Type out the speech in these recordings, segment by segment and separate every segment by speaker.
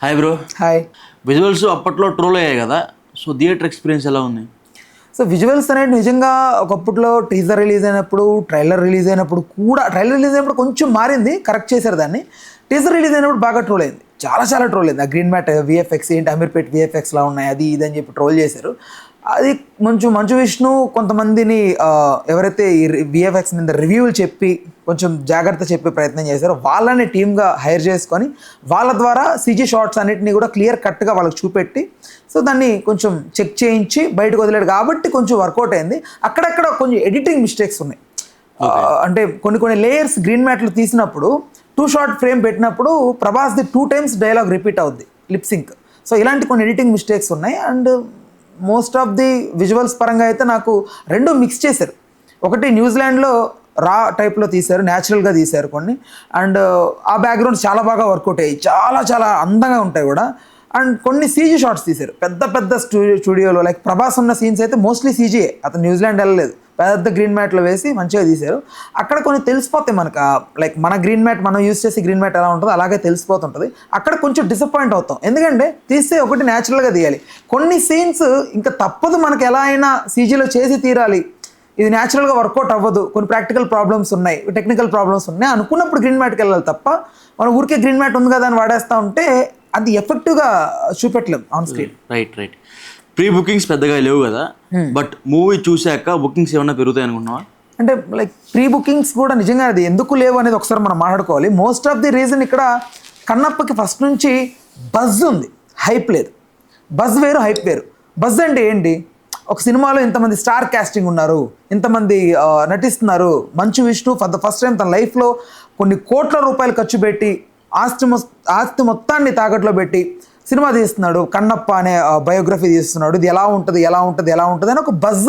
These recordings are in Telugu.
Speaker 1: Hi bro.
Speaker 2: హాయ్.
Speaker 1: విజువల్స్ అప్పట్లో ట్రోల్ అయ్యాయి కదా, సో థియేటర్ ఎక్స్పీరియన్స్ ఎలా ఉంది?
Speaker 2: సో విజువల్స్ అనేది నిజంగా ఒకప్పట్లో టీజర్ రిలీజ్ అయినప్పుడు, ట్రైలర్ రిలీజ్ అయినప్పుడు కూడా, ట్రైలర్ రిలీజ్ అయినప్పుడు కొంచెం మారింది, కరెక్ట్ చేశారు దాన్ని. టీజర్ రిలీజ్ అయినప్పుడు బాగా ట్రోల్ అయింది, చాలా ట్రోల్ అయింది. ఆ గ్రీన్ మ్యాట్ విఎఫ్ఎక్స్ ఏంటి, అమీర్పేట్ విఎఫ్ఎక్స్లా ఉన్నాయి, అది ఇది అని చెప్పి ట్రోల్ చేశారు. అది మంచు విష్ణు కొంతమందిని ఎవరైతే ఈ విఎఫ్ఎక్స్ మీద రివ్యూలు చెప్పి కొంచెం జాగ్రత్త చెప్పే ప్రయత్నం చేశారో వాళ్ళని టీమ్గా హైర్ చేసుకొని వాళ్ళ ద్వారా సీజీ షార్ట్స్ అన్నిటిని కూడా క్లియర్ కట్గా వాళ్ళకి చూపెట్టి సో దాన్ని కొంచెం చెక్ చేయించి బయటకు వదిలేడు కాబట్టి కొంచెం వర్కౌట్ అయింది. అక్కడక్కడ కొంచెం ఎడిటింగ్ మిస్టేక్స్ ఉన్నాయి. అంటే కొన్ని లేయర్స్ గ్రీన్ మ్యాట్లు తీసినప్పుడు 2 షార్ట్ ఫ్రేమ్ పెట్టినప్పుడు ప్రభాస్ది 2 times డైలాగ్ రిపీట్ అవుద్ది లిప్సింక్. సో ఇలాంటి కొన్ని ఎడిటింగ్ మిస్టేక్స్ ఉన్నాయి. And most of the visuals పరంగా అయితే నాకు రెండు మిక్స్ చేశారు. ఒకటి న్యూజిలాండ్లో రా టైప్లో తీశారు, న్యాచురల్గా తీశారు కొన్ని. అండ్ ఆ బ్యాక్గ్రౌండ్స్ చాలా బాగా వర్కౌట్ అయ్యాయి, చాలా అందంగా ఉంటాయి కూడా. అండ్ కొన్ని సీజీ షార్ట్స్ తీశారు పెద్ద స్టూడియోలో. లైక్ ప్రభాస్ ఉన్న సీన్స్ అయితే మోస్ట్లీ సీజీయే, అతను న్యూజిలాండ్ వెళ్ళలేదు, పెద్ద గ్రీన్ మ్యాట్లో వేసి మంచిగా తీశారు. అక్కడ కొన్ని తెలిసిపోతాయి మనకు, లైక్ మన గ్రీన్ మ్యాట్ మనం యూస్ చేసి గ్రీన్ మ్యాట్ ఎలా ఉంటుందో అలాగే తెలిసిపోతుంటుంది. అక్కడ కొంచెం డిసప్పాయింట్ అవుతాం, ఎందుకంటే తీస్తే ఒకటి న్యాచురల్గా తీయాలి. కొన్ని సీన్స్ ఇంకా తప్పదు మనకు, ఎలా అయినా సీజీలో చేసి తీరాలి, ఇది న్యాచురల్గా వర్కౌట్ అవ్వదు, కొన్ని ప్రాక్టికల్ ప్రాబ్లమ్స్ ఉన్నాయి, టెక్నికల్ ప్రాబ్లమ్స్ ఉన్నాయి అనుకున్నప్పుడు గ్రీన్ మ్యాట్కి వెళ్ళాలి తప్ప మనం ఊరికే గ్రీన్ మ్యాట్ ఉంది కదా అని వాడేస్తూ ఉంటే అది ఎఫెక్టివ్గా చూపెట్టలేం on screen.
Speaker 1: Right. Pre bookings పెద్దగా లేవు కదా, బట్ మూవీ చూశాక బుకింగ్స్ ఏమన్నా పెరుగుతాయి అనుకుంటున్నావా?
Speaker 2: అంటే లైక్ ప్రీ బుకింగ్స్ కూడా నిజంగా అది ఎందుకు లేవు అనేది ఒకసారి మనం మాట్లాడుకోవాలి. మోస్ట్ ఆఫ్ ది రీజన్ ఇక్కడ కన్నప్పకి ఫస్ట్ నుంచి బజ్ ఉంది, హైప్ లేదు. బజ్ వేరు, హైప్ వేరు. బజ్ అంటే ఏంటి, ఒక సినిమాలో ఇంతమంది స్టార్ కాస్టింగ్ ఉన్నారు, ఇంతమంది నటిస్తున్నారు, Manchu Vishnu for the first time తన లైఫ్లో కొన్ని కోట్ల రూపాయలు ఖర్చు పెట్టి ఆస్తి మొత్తాన్ని తాకట్లో పెట్టి సినిమా తీస్తున్నాడు, కన్నప్ప అనే బయోగ్రఫీ తీస్తున్నాడు, ఇది ఎలా ఉంటుంది అని ఒక బజ్.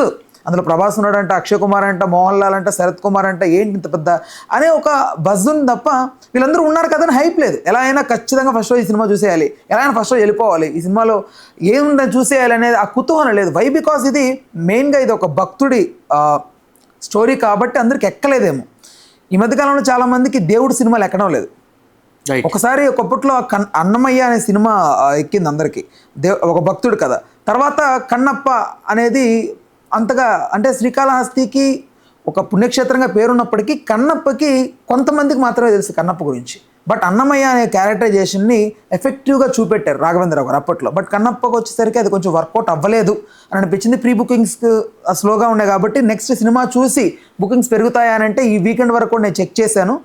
Speaker 2: అందులో ప్రభాస్ ఉన్నాడంట, అక్షయ్ కుమార్ అంట, మోహన్ లాల్ అంట, శరత్ కుమార్ అంట, ఏంటి ఇంత పెద్ద అనే ఒక బజ్ ఉంది తప్ప వీళ్ళందరూ ఉన్నారు కదా అని హైప్ లేదు. ఎలా అయినా ఖచ్చితంగా ఫస్ట్ రోజు ఈ సినిమా చూసేయాలి, ఎలా అయినా ఫస్ట్ రోజు వెళ్ళిపోవాలి, ఈ సినిమాలో ఏముందని చూసేయాలి అనేది ఆ కుతూహలం లేదు. వై బికాస్ ఇది మెయిన్గా ఇది ఒక భక్తుడి స్టోరీ కాబట్టి అందరికి ఎక్కలేదేమో. ఈ మధ్యకాలంలో చాలామందికి దేవుడు సినిమాలు ఎక్కడం లేదు. ఒకసారి ఒకప్పట్లో అన్నమయ్య అనే సినిమా ఎక్కింది అందరికీ, ఒక భక్తుడు కథ. తర్వాత కన్నప్ప అనేది అంతగా, అంటే శ్రీకాళహస్తికి ఒక పుణ్యక్షేత్రంగా పేరున్నప్పటికీ కన్నప్పకి కొంతమందికి మాత్రమే తెలుసు కన్నప్ప గురించి. బట్ అన్నమయ్య అనే క్యారెక్టరైజేషన్ని ఎఫెక్టివ్గా చూపెట్టారు రాఘవేంద్రరావు గారు అప్పట్లో. బట్ కన్నప్పకు వచ్చేసరికి అది కొంచెం వర్కౌట్ అవ్వలేదు అని అనిపించింది. ప్రీ బుకింగ్స్ స్లోగా ఉన్నాయి కాబట్టి నెక్స్ట్ సినిమా చూసి బుకింగ్స్ పెరుగుతాయా అని అంటే ఈ వీకెండ్ వరకు నేను చెక్ చేశాను,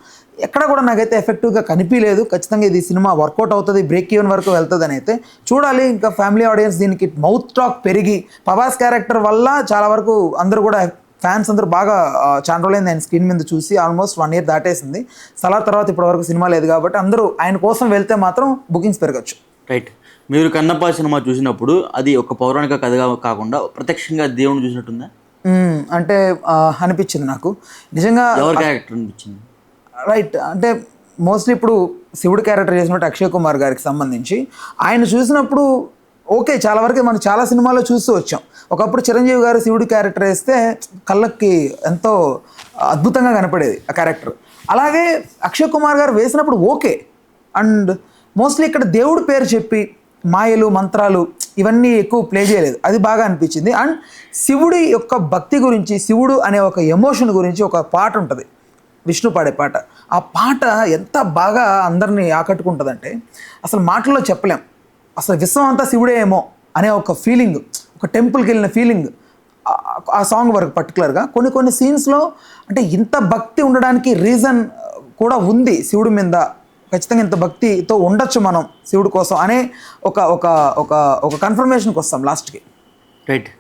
Speaker 2: ఎక్కడ కూడా నాకైతే ఎఫెక్టివ్గా కనిపించలేదు. ఖచ్చితంగా ఇది సినిమా వర్కౌట్ అవుతుంది, బ్రేక్ ఈవెన్ వరకు వెళ్తుంది అని అయితే చూడాలి. ఇంకా ఫ్యామిలీ ఆడియన్స్ దీనికి మౌత్ టాక్ పెరిగి ప్రభాస్ క్యారెక్టర్ వల్ల చాలా వరకు అందరూ కూడా ఫ్యాన్స్ అందరూ బాగా చాలా రోజులైంది ఆయన స్క్రీన్ మీద చూసి, ఆల్మోస్ట్ 1 year దాటేసింది. సలార్ తర్వాత ఇప్పటి వరకు సినిమా లేదు కాబట్టి అందరూ ఆయన కోసం వెళ్తే మాత్రం బుకింగ్స్ పెరగచ్చు.
Speaker 1: రైట్. మీరు కన్నప్ప సినిమా చూసినప్పుడు అది ఒక పౌరాణిక కథగా కాకుండా ప్రత్యక్షంగా దేవుని చూసినట్టుందా?
Speaker 2: అంటే అనిపించింది నాకు నిజంగా.
Speaker 1: ఎవరి క్యారెక్టర్ అనిపించింది?
Speaker 2: రైట్, అంటే మోస్ట్లీ ఇప్పుడు శివుడు క్యారెక్టర్ చేసినట్టు అక్షయ్ కుమార్ గారికి సంబంధించి ఆయన చూసినప్పుడు ఓకే, చాలా వరకు మనం చాలా సినిమాల్లో చూస్తూ వచ్చాం. ఒకప్పుడు చిరంజీవి గారు శివుడు క్యారెక్టర్ వేస్తే కళ్ళకి ఎంతో అద్భుతంగా కనపడేది ఆ క్యారెక్టర్. అలాగే అక్షయ్ కుమార్ గారు వేసినప్పుడు ఓకే. అండ్ మోస్ట్లీ ఇక్కడ దేవుడి పేరు చెప్పి మాయలు మంత్రాలు ఇవన్నీ ఎక్కువ ప్లే చేయలేదు, అది బాగా అనిపించింది. అండ్ శివుడి యొక్క భక్తి గురించి, శివుడు అనే ఒక ఎమోషన్ గురించి ఒక పాట ఉంటుంది, విష్ణు పాడే పాట. ఆ పాట ఎంత బాగా అందరినీ ఆకట్టుకుంటుందంటే అసలు మాటల్లో చెప్పలేం. అసలు విశ్వం అంతా శివుడే ఏమో అనే ఒక ఫీలింగ్, ఒక టెంపుల్కి వెళ్ళిన ఫీలింగ్ ఆ సాంగ్ వరకు పర్టికులర్గా. కొన్ని సీన్స్లో అంటే ఇంత భక్తి ఉండడానికి రీజన్ కూడా ఉంది శివుడి మీద, ఖచ్చితంగా ఇంత భక్తితో ఉండొచ్చు మనం శివుడి కోసం అనే ఒక ఒక ఒక ఒక కన్ఫర్మేషన్కి వస్తాం లాస్ట్కి.
Speaker 1: రైట్.